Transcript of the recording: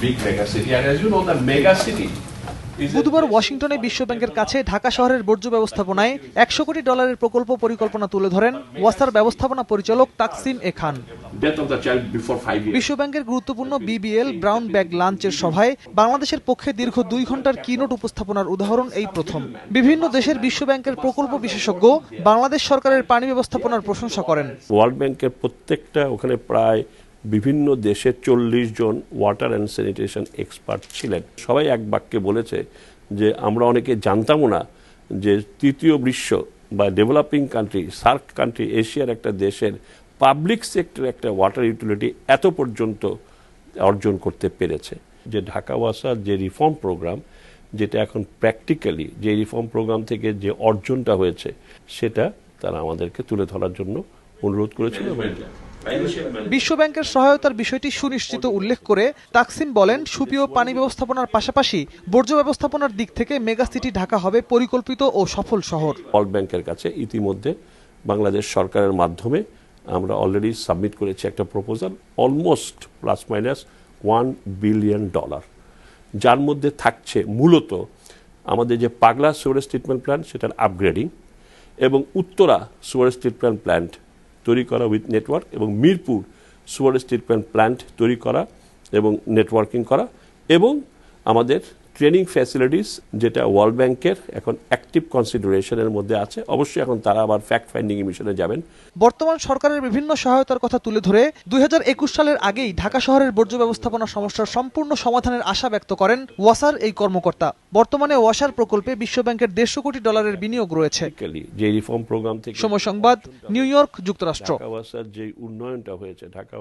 big mega city. And as you know, the mega city. বুধবার ওয়াশিংটনে বিশ্বব্যাংকের কাছে ঢাকা শহরের বর্জ্য ব্যবস্থাপনায় $100 কোটি প্রকল্প পরিকল্পনা তুলে ধরেন ওয়াসার ব্যবস্থাপনা পরিচালক তাকসিম এ খান। বিশ্বব্যাংকের গুরুত্বপূর্ণ BBL ব্রাউন ব্যাগ লাঞ্চের সভায় বাংলাদেশের পক্ষে দীর্ঘ 2 ঘন্টার কিনোট উপস্থাপনার উদাহরণ এই প্রথম। বিভিন্ন দেশের বিশ্বব্যাংকের প্রকল্প বিশেষজ্ঞ বাংলাদেশ সরকারের পানি ব্যবস্থাপনার প্রশংসা করেন। ওয়ার্ল্ড ব্যাংকের প্রত্যেকটা ওখানে প্রায় বিভিন্ন দেশে 40 জন ওয়াটার অ্যান্ড স্যানিটেশন এক্সপার্ট ছিলেন। সবাই এক বাক্যে বলেছে যে আমরা অনেকে জানতামও না যে তৃতীয় বিশ্ব বা ডেভেলপিং কান্ট্রি, সার্ক কান্ট্রি, এশিয়ার একটা দেশের পাবলিক সেক্টর একটা ওয়াটার ইউটিলিটি এত পর্যন্ত অর্জন করতে পেরেছে। যে ঢাকা ওয়াসার যে রিফর্ম প্রোগ্রাম, যেটা এখন প্র্যাকটিক্যালি যে রিফর্ম প্রোগ্রাম থেকে যে অর্জনটা হয়েছে সেটা তারা আমাদেরকে তুলে ধরার জন্য অনুরোধ করেছিল। বিশ্বব্যাংকের সহায়তার বিষয়টি সুনিশ্চিত উল্লেখ করে তাকসিম বলেন, সুপেয় পানি ব্যবস্থাপনার পাশাপাশি বর্জ্য ব্যবস্থাপনার দিক থেকে মেগা সিটি ঢাকা হবে পরিকল্পিত ও সফল শহর। ওয়ার্ল্ড ব্যাংকের কাছে ইতিমধ্যে বাংলাদেশ সরকারের মাধ্যমে আমরা অলরেডি সাবমিট করেছি একটা প্রপোজাল, অলমোস্ট ±$1 বিলিয়ন, যার মধ্যে থাকছে মূলত আমাদের যে পাগলা সুয়ারেজ ট্রিটমেন্ট প্ল্যান্ট সেটার আপগ্রেডিং এবং উত্তরা সুয়ারেজ ট্রিটমেন্ট প্ল্যান্ট তৈরি করা উইথ নেটওয়ার্ক এবং মিরপুর সুয়ারেজ ট্রিটমেন্ট প্ল্যান্ট তৈরি করা এবং নেটওয়ার্কিং করা এবং আমাদের ট্রেনিং ফ্যাসিলিটিস, যেটা ওয়ার্ল্ড ব্যাংকের এখন অ্যাক্টিভ কনসিডারেশনের মধ্যে আছে। অবশ্যই এখন তারা আবার ফ্যাক্ট ফাইন্ডিং মিশনে যাবেন। বর্তমান সরকারের বিভিন্ন সহায়তার কথা তুলে ধরে 2021 সালের আগেই ঢাকা শহরের বর্জ্য ব্যবস্থাপনা সমস্যার সম্পূর্ণ সমাধানের আশা ব্যক্ত করেন ওয়াসার এই কর্মকর্তা। বর্তমানে ওয়াসার প্রকল্পে বিশ্বব্যাংকের $150 কোটি বিনিয়োগ রয়েছে। যে রিফর্ম প্রোগ্রাম থেকে সময় সংবাদ, নিউ ইয়র্ক, যুক্তরাষ্ট্র। ঢাকা ওয়াসার যে উন্নয়নটা হয়েছে, ঢাকা